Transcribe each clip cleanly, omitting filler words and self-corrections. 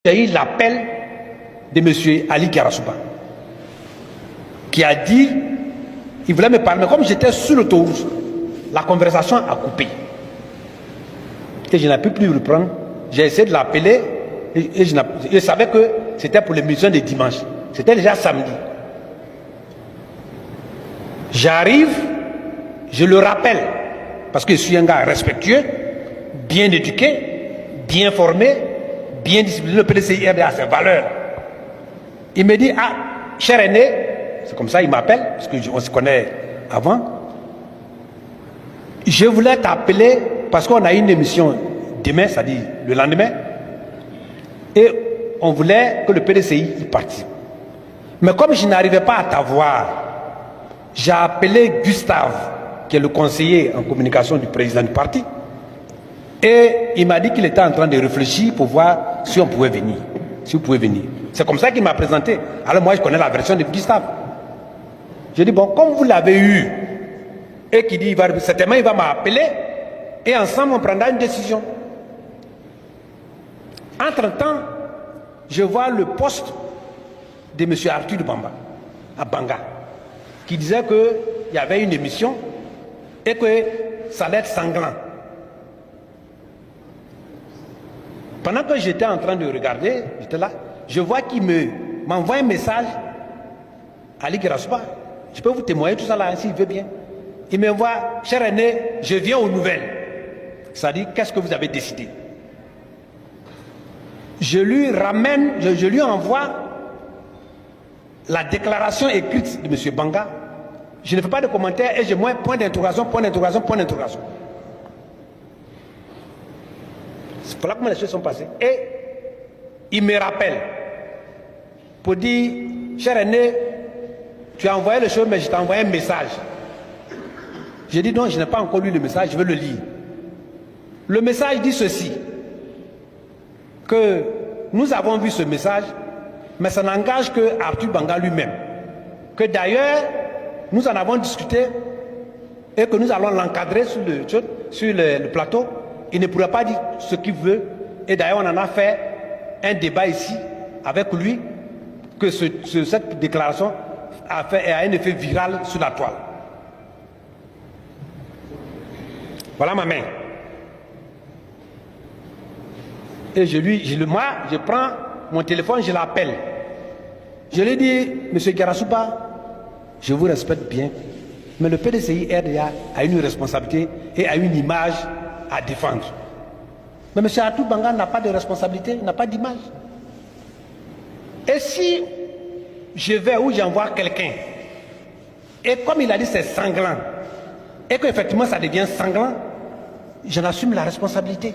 J'ai eu l'appel de M. Ali Garasouba qui a dit, il voulait me parler, mais comme j'étais sur l'autoroute, la conversation a coupé. Et je n'ai pu plus reprendre. J'ai essayé de l'appeler et je savais que c'était pour l'émission de dimanche. C'était déjà samedi. J'arrive, je le rappelle, parce que je suis un gars respectueux, bien éduqué, bien formé, bien discipliné. Le PDCI a ses valeurs. Il me dit, ah, cher aîné, c'est comme ça il m'appelle, parce qu'on se connaît avant. Je voulais t'appeler parce qu'on a une émission demain, c'est-à-dire le lendemain, et on voulait que le PDCI y participe. Mais comme je n'arrivais pas à t'avoir, j'ai appelé Gustave, qui est le conseiller en communication du président du parti, et il m'a dit qu'il était en train de réfléchir pour voir si on pouvait venir. Si vous pouvez venir. C'est comme ça qu'il m'a présenté. Alors moi, je connais la version de Gustave. J'ai dit, bon, comme vous l'avez eu, et qu'il dit, certainement, il va m'appeler, et ensemble, on prendra une décision. Entre-temps, je vois le poste de M. Arthur de Bamba, à Banga, qui disait qu'il y avait une émission et que ça allait être sanglant. Pendant que j'étais en train de regarder, j'étais là, je vois qu'il m'envoie un message, Ali Garasouba, je peux vous témoigner tout ça là, s'il veut bien. Il m'envoie, cher aîné, je viens aux nouvelles. Ça dit, qu'est-ce que vous avez décidé? Je lui ramène, je lui envoie la déclaration écrite de M. Banga. Je ne fais pas de commentaires et je mets point d'interrogation, point d'interrogation, point d'interrogation. Voilà comment les choses sont passées. Et il me rappelle pour dire, cher aîné, tu as envoyé les choses, mais je t'ai envoyé un message. J'ai dit non, je n'ai pas encore lu le message, je veux le lire. Le message dit ceci, que nous avons vu ce message, mais ça n'engage que Arthur Banga lui-même. Que d'ailleurs, nous en avons discuté et que nous allons l'encadrer sur le plateau. Il ne pourrait pas dire ce qu'il veut. Et d'ailleurs, on en a fait un débat ici avec lui, que cette déclaration a un effet viral sur la toile. Voilà ma main. Et moi, je prends mon téléphone, je l'appelle. Je lui dis, M. Garasouba, je vous respecte bien, mais le PDCI RDA a une responsabilité et a une image à défendre. Mais M. Arthur Banga n'a pas de responsabilité, n'a pas d'image. Et si je vais où j'envoie quelqu'un, et comme il a dit c'est sanglant, et qu'effectivement ça devient sanglant, j'en assume la responsabilité.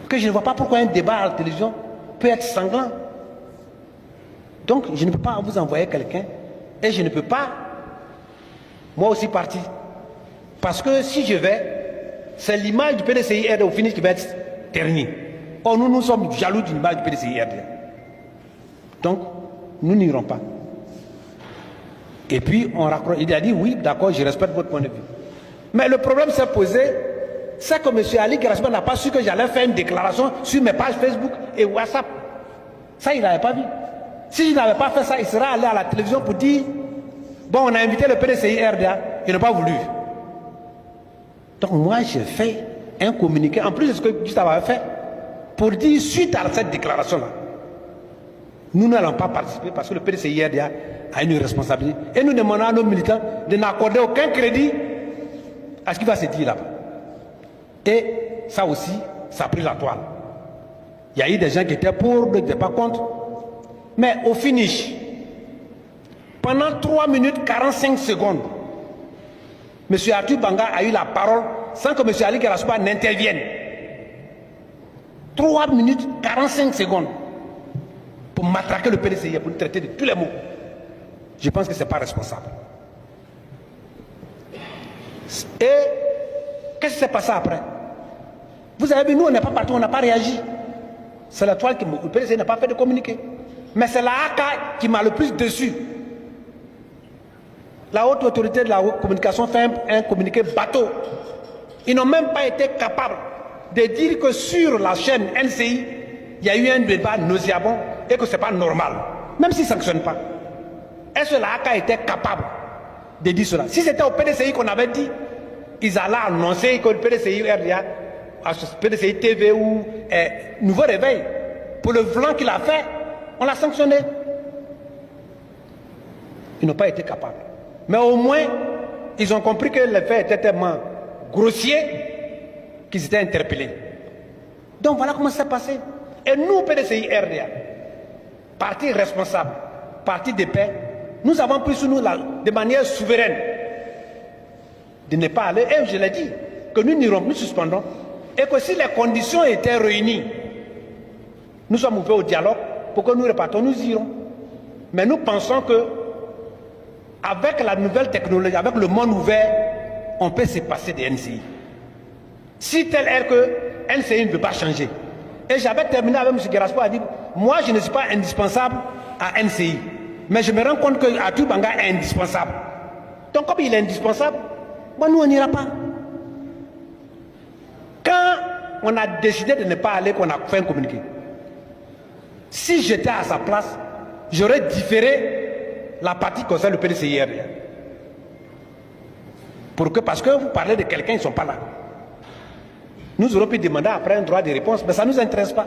Que je ne vois pas pourquoi un débat à la télévision peut être sanglant. Donc je ne peux pas vous envoyer quelqu'un, et je ne peux pas, moi aussi partir. Parce que si je vais, c'est l'image du PDCI RDA au finish qui va être ternie. Or nous sommes jaloux d'une image du PDCI RDA. Donc nous n'irons pas. Et puis on raccroche. Il a dit oui, d'accord, je respecte votre point de vue. Mais le problème s'est posé, c'est que M. Ali Garasouba n'a pas su que j'allais faire une déclaration sur mes pages Facebook et WhatsApp. Ça, il n'avait pas vu. Si je n'avais pas fait ça, il serait allé à la télévision pour dire bon, on a invité le PDCI RDA, il n'a pas voulu. Donc moi, j'ai fait un communiqué, en plus de ce que Gustave avait fait, pour dire suite à cette déclaration-là, nous n'allons pas participer parce que le PDCI RDA a une responsabilité. Et nous demandons à nos militants de n'accorder aucun crédit à ce qui va se dire là-bas. Et ça aussi, ça a pris la toile. Il y a eu des gens qui étaient pour, d'autres qui n'étaient pas contre. Mais au finish, pendant 3 minutes 45 secondes, M. Arthur Banga a eu la parole sans que M. Ali Garasouba n'intervienne. 3 minutes 45 secondes pour matraquer le PDCI, pour le traiter de tous les mots. Je pense que ce n'est pas responsable. Et qu'est-ce qui s'est passé après? Vous avez vu, nous on n'est pas partis, on n'a pas réagi. C'est la toile qui le PDCI n'a pas fait de communiqué. Mais c'est la AK qui m'a le plus déçu. La haute autorité de la communication fait un communiqué bateau. Ils n'ont même pas été capables de dire que sur la chaîne NCI, il y a eu un débat nauséabond et que ce n'est pas normal, même s'ils ne sanctionnent pas. Est-ce que la ACA était capable de dire cela? Si c'était au PDCI qu'on avait dit, ils allaient annoncer que le PDCI RDA, PDCI TV ou Nouveau Réveil, pour le blanc qu'il a fait, on l'a sanctionné. Ils n'ont pas été capables. Mais au moins, ils ont compris que les faits étaient tellement grossiers qu'ils étaient interpellés. Donc voilà comment ça s'est passé. Et nous, PDCI RDA, parti responsable, parti de paix, nous avons pris sur nous de manière souveraine de ne pas aller, et je l'ai dit, que nous n'irons, nous suspendons, et que si les conditions étaient réunies, nous sommes ouverts au dialogue, pour que nous repartons, nous irons. Mais nous pensons que, avec la nouvelle technologie, avec le monde ouvert, on peut se passer des NCI. Si tel est que NCI ne peut pas changer. Et j'avais terminé avec M. Gueraspo à dire, moi je ne suis pas indispensable à NCI. Mais je me rends compte que Atou Banga est indispensable. Donc comme il est indispensable, bon, nous on n'ira pas. Quand on a décidé de ne pas aller, qu'on a fait un communiqué, si j'étais à sa place, j'aurais différé la partie concernant le PDCI. Parce que vous parlez de quelqu'un, ils ne sont pas là. Nous aurions pu demander après un droit de réponse, mais ça ne nous intéresse pas.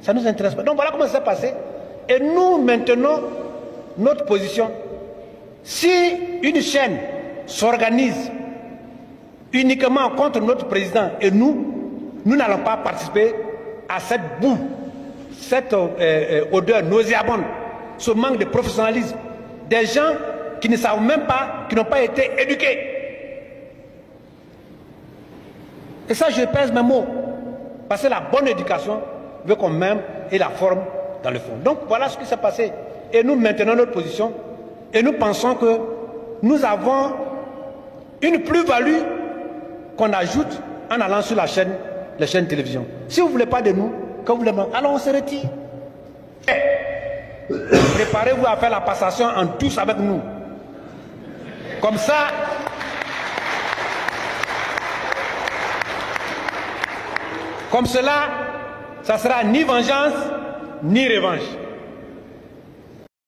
Ça ne nous intéresse pas. Donc voilà comment ça s'est passé. Et nous maintenons notre position. Si une chaîne s'organise uniquement contre notre président et nous n'allons pas participer à cette boue, cette odeur nauséabonde, ce manque de professionnalisme, des gens qui ne savent même pas, qui n'ont pas été éduqués. Et ça, je pèse mes mots. Parce que la bonne éducation veut qu'on m'aime et la forme dans le fond. Donc voilà ce qui s'est passé. Et nous maintenons notre position. Et nous pensons que nous avons une plus-value qu'on ajoute en allant sur les chaînes télévision. Si vous ne voulez pas de nous, que vous voulez, alors on se retire. Préparez-vous à faire la passation en tous avec nous. Comme ça, comme cela, ça sera ni vengeance, ni revanche.